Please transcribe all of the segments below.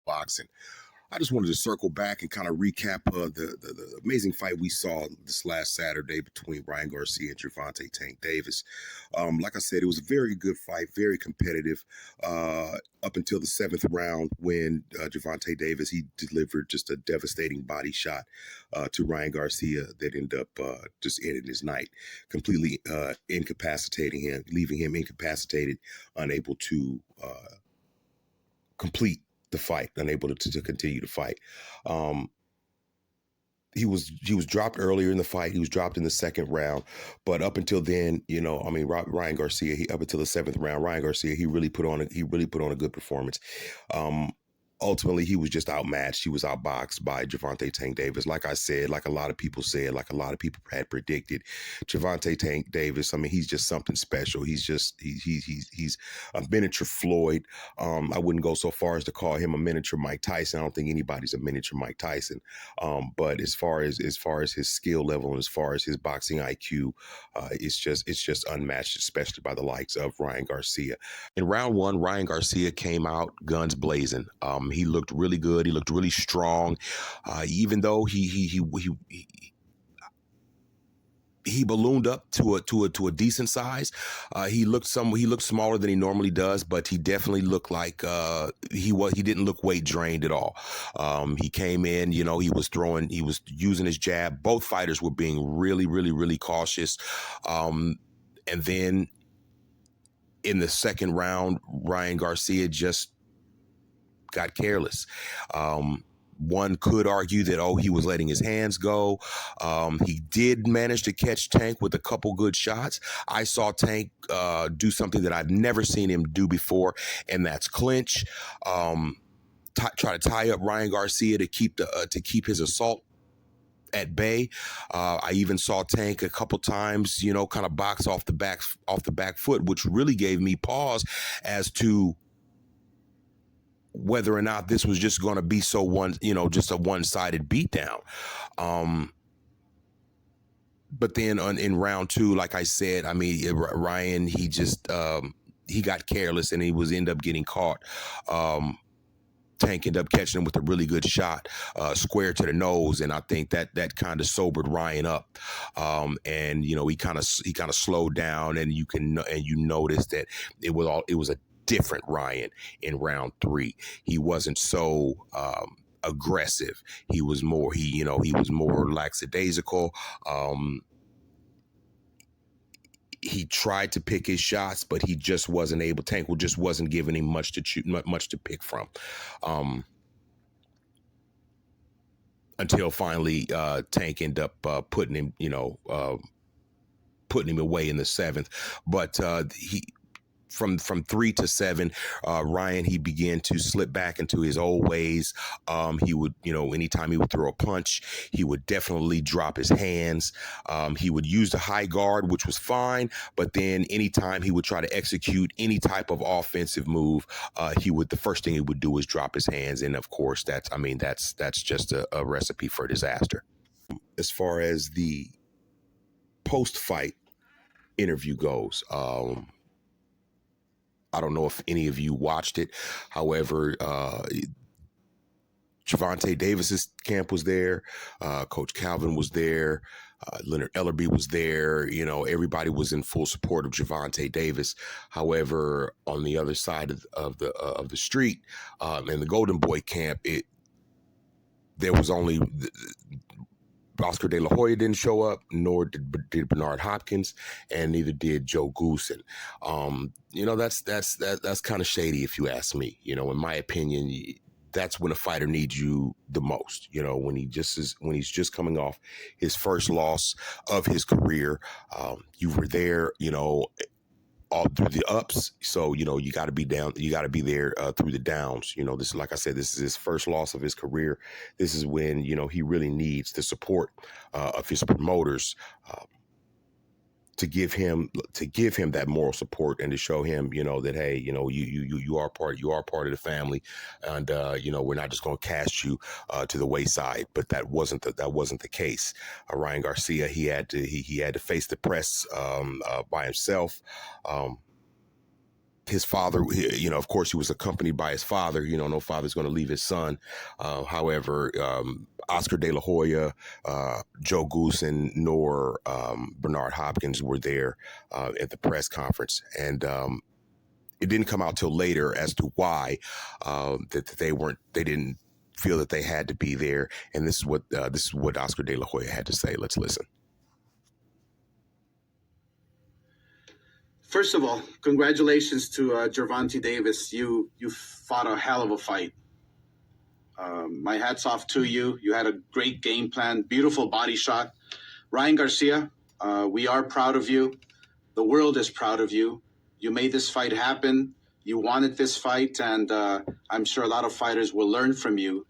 boxing. I just wanted to circle back and kind of recap the amazing fight we saw this last Saturday between Ryan Garcia and Gervonta Tank Davis. Like I said, it was a very good fight, very competitive, up until the seventh round when Gervonta Davis, he delivered just a devastating body shot to Ryan Garcia that ended up just ending his night, completely incapacitating him, leaving him incapacitated, unable to complete the fight, unable to continue to fight. Um, he was dropped earlier in the fight. He was dropped in the second round, but up until then, I mean, Ryan Garcia, up until the seventh round, Ryan Garcia, he really put on a good performance. Um, Ultimately, he was just outmatched. He was outboxed by Gervonta Tank Davis. Like I said, like a lot of people said, like a lot of people had predicted, Gervonta Tank Davis, I mean, he's just something special. He's a miniature Floyd. I wouldn't go so far as to call him a miniature Mike Tyson. I don't think anybody's a miniature Mike Tyson. But as far as his skill level and as far as his boxing IQ, it's just unmatched, especially by the likes of Ryan Garcia. In round one, Ryan Garcia came out guns blazing. He looked really good. He looked really strong. Even though he ballooned up to a decent size. He looked smaller than he normally does, but he definitely looked like he didn't look weight drained at all. He came in, he was using his jab. Both fighters were being really, really, really cautious. And then in the second round, Ryan Garcia just got careless. One could argue that, he was letting his hands go. He did manage to catch Tank with a couple good shots. I saw Tank do something that I've never seen him do before, and that's clinch. Try to tie up Ryan Garcia to keep his assault at bay. I even saw Tank a couple times, kind of box off the back foot, which really gave me pause as to whether or not this was just going to be just a one-sided beatdown. But then in round two, like I said, I mean, Ryan, he just he got careless and he ended up getting caught. Tank ended up catching him with a really good shot, square to the nose, and I think that kind of sobered Ryan up. And he kind of slowed down, and you notice that it was a different Ryan in round three. He wasn't so aggressive. He was more lackadaisical. He tried to pick his shots, but he just wasn't able. Tank just wasn't giving him much to pick from. Until finally Tank ended up putting him away in the seventh. But from 3 to 7, Ryan, he began to slip back into his old ways. He would, anytime he would throw a punch, he would definitely drop his hands. He would use the high guard, which was fine, but then anytime he would try to execute any type of offensive move, the first thing he would do is drop his hands, and of course, that's just a recipe for disaster. As far as the post-fight interview goes, I don't know if any of you watched it. However, Gervonta Davis's camp was there. Coach Calvin was there. Leonard Ellerby was there. Everybody was in full support of Gervonta Davis. However, on the other side of the street, in the Golden Boy camp, there was only Oscar De La Hoya didn't show up, nor did Bernard Hopkins, and neither did Joe Goosen. That's kind of shady, if you ask me. In my opinion, that's when a fighter needs you the most. When he's just coming off his first loss of his career. You were there, all through the ups, so you got to be down. You got to be there through the downs. This, like I said, this is his first loss of his career. This is when he really needs the support of his promoters to give him that moral support and to show him that, hey, you are part of the family, and we're not just going to cast you to the wayside. But that wasn't the case. Ryan Garcia, he had to face the press by himself. his father, of course, he was accompanied by his father. No father's going to leave his son. However, Oscar De La Hoya, Joe Goosen, nor Bernard Hopkins were there at the press conference. And it didn't come out till later as to why that they didn't feel that they had to be there. And this is what Oscar De La Hoya had to say. Let's listen. First of all, congratulations to Gervonta Davis. You fought a hell of a fight. My hat's off to you. You had a great game plan, beautiful body shot. Ryan Garcia, we are proud of you. The world is proud of you. You made this fight happen. You wanted this fight, and I'm sure a lot of fighters will learn from you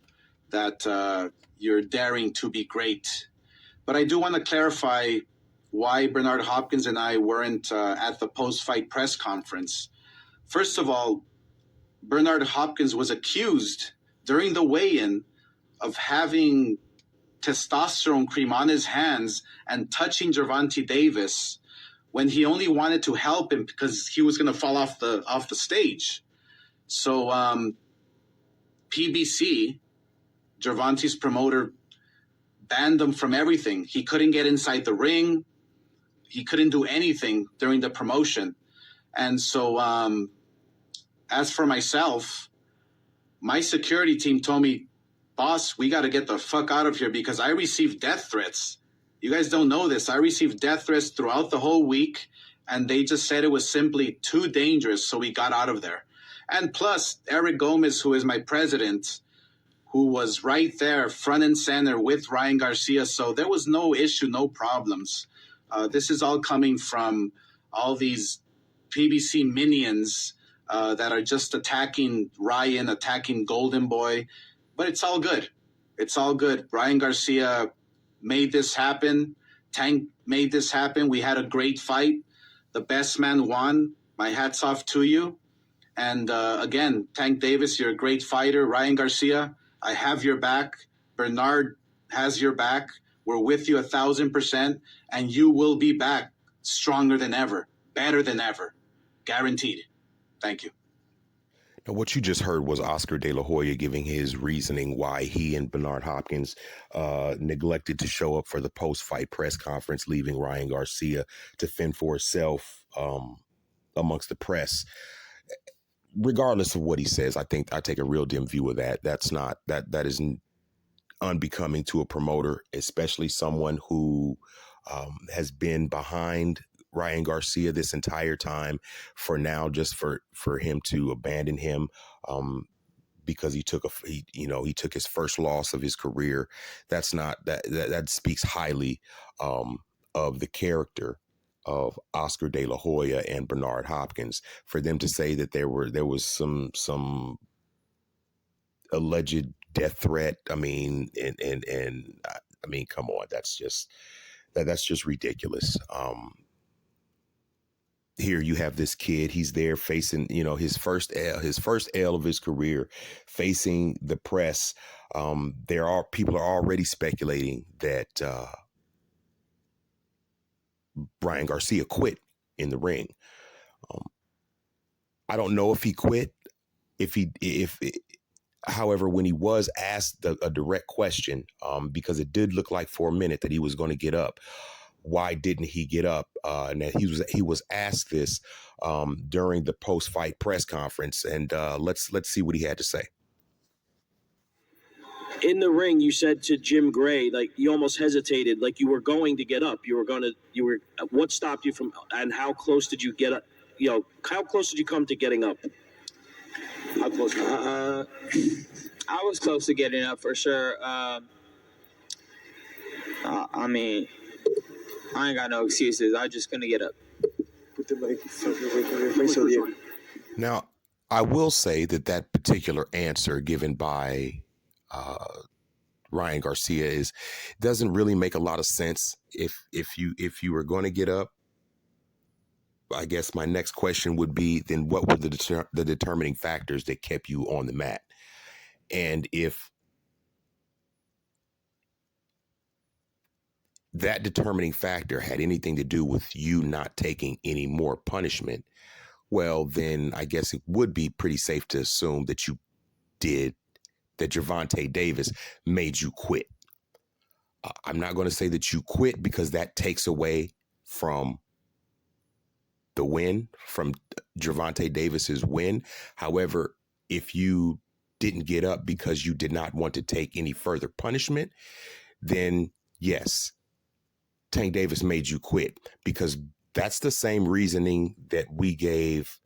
that you're daring to be great. But I do want to clarify why Bernard Hopkins and I weren't at the post-fight press conference. First of all, Bernard Hopkins was accused during the weigh-in of having testosterone cream on his hands and touching Gervonta Davis when he only wanted to help him because he was going to fall off the stage. So PBC, Gervonta's promoter, banned him from everything. He couldn't get inside the ring. He couldn't do anything during the promotion. And so as for myself, my security team told me, boss, we got to get the fuck out of here because I received death threats. You guys don't know this. I received death threats throughout the whole week, and they just said it was simply too dangerous, so we got out of there. And plus, Eric Gomez, who is my president, who was right there front and center with Ryan Garcia, so there was no issue, no problems. This is all coming from all these PBC minions that are just attacking Ryan, attacking Golden Boy. But it's all good. It's all good. Ryan Garcia made this happen. Tank made this happen. We had a great fight. The best man won. My hat's off to you. And again, Tank Davis, you're a great fighter. Ryan Garcia, I have your back. Bernard has your back. We're with you 1,000%. And you will be back stronger than ever, better than ever. Guaranteed. Thank you. Now, what you just heard was Oscar De La Hoya giving his reasoning why he and Bernard Hopkins neglected to show up for the post-fight press conference, leaving Ryan Garcia to fend for himself amongst the press. Regardless of what he says, I think I take a real dim view of that. That isn't unbecoming to a promoter, especially someone who has been behind Ryan Garcia this entire time. For now, just for him to abandon him because he took his first loss of his career. That speaks highly of the character of Oscar De La Hoya and Bernard Hopkins. For them to say that there was some alleged death threat. I mean, and I mean, come on, that's just ridiculous. Here you have this kid. He's there facing, his first L of his career, facing the press. People are already speculating that Ryan Garcia quit in the ring. I don't know if he quit. However, when he was asked a direct question, because it did look like for a minute that he was going to get up, why didn't he get up? And that he was asked this during the post-fight press conference, and let's see what he had to say. In the ring, you said to Jim Gray, like you almost hesitated, like you were going to get up. What stopped you from? And how close did you get up? How close did you come to getting up? How close? I was close to getting up for sure. I mean, I ain't got no excuses. I just gonna get up. Now, I will say that particular answer given by Ryan Garcia doesn't really make a lot of sense. If you were going to get up, I guess my next question would be, then what were the determining factors that kept you on the mat? And if that determining factor had anything to do with you not taking any more punishment, well, then I guess it would be pretty safe to assume that that Gervonta Davis made you quit. I'm not going to say that you quit because that takes away from the win, from Gervonta Davis's win. However, if you didn't get up because you did not want to take any further punishment, then yes, Tank Davis made you quit, because that's the same reasoning that we gave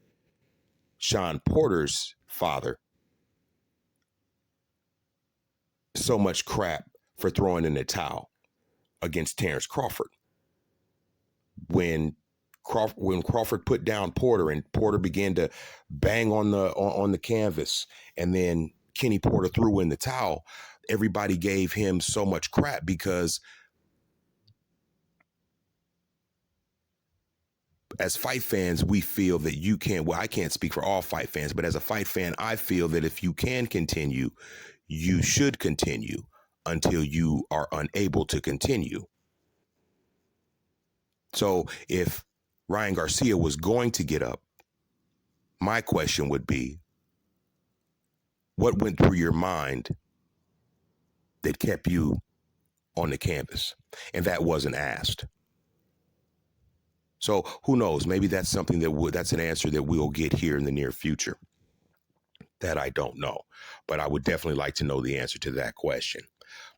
Sean Porter's father so much crap for throwing in the towel against Terrence Crawford. When Crawford put down Porter and Porter began to bang on the canvas, and then Kenny Porter threw in the towel, everybody gave him so much crap because as fight fans, we feel that you can't, well, I can't speak for all fight fans, but as a fight fan, I feel that if you can continue, you should continue until you are unable to continue. So if Ryan Garcia was going to get up, my question would be, what went through your mind that kept you on the canvas? And that wasn't asked. So who knows? Maybe that's something that's an answer that we'll get here in the near future. That I don't know, but I would definitely like to know the answer to that question.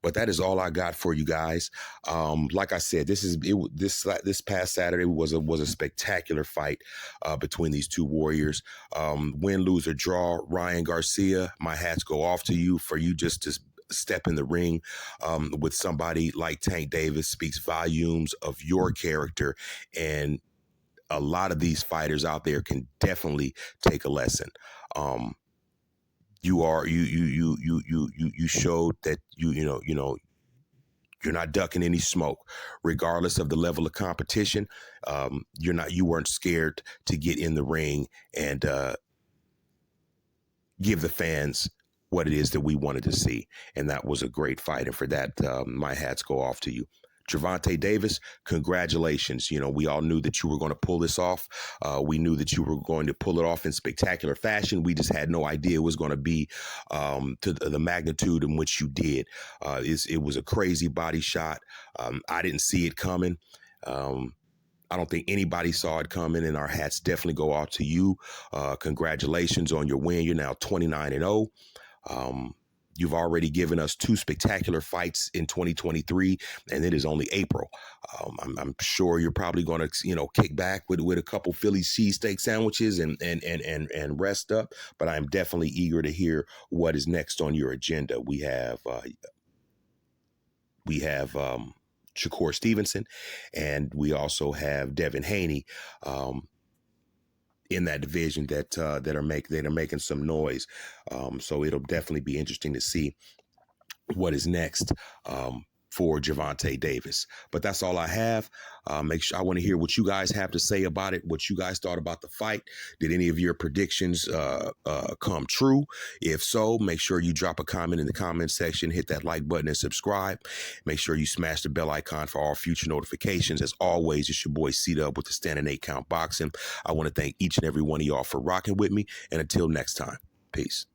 But that is all I got for you guys. Like I said, this past Saturday was a spectacular fight between these two warriors. Win, lose, or draw, Ryan Garcia, my hats go off to you for you just to step in the ring with somebody like Tank Davis. Speaks volumes of your character, and a lot of these fighters out there can definitely take a lesson. You showed that you're not ducking any smoke, regardless of the level of competition. You weren't scared to get in the ring and give the fans what it is that we wanted to see. And that was a great fight. And for that, my hats go off to you. Gervonta Davis, congratulations. We all knew that you were going to pull this off. We knew that you were going to pull it off in spectacular fashion. We just had no idea it was going to be to the magnitude in which you did. It was a crazy body shot. I didn't see it coming. I don't think anybody saw it coming, and our hats definitely go off to you. Congratulations on your win. You're now 29-0. You've already given us 2 spectacular fights in 2023, and it is only April. I'm sure you're probably going to, kick back with a couple Philly cheesesteak sandwiches and rest up. But I'm definitely eager to hear what is next on your agenda. We have Shakur Stevenson, and we also have Devin Haney in that division that are making some noise. So it'll definitely be interesting to see what is next for Gervonta Davis. But that's all I have. I want to hear what you guys have to say about it, what you guys thought about the fight. Did any of your predictions come true? If so, make sure you drop a comment in the comment section, hit that like button and subscribe. Make sure you smash the bell icon for all future notifications. As always, it's your boy C-Dub with the Standing 8 Count Boxing. I want to thank each and every one of y'all for rocking with me. And until next time, peace.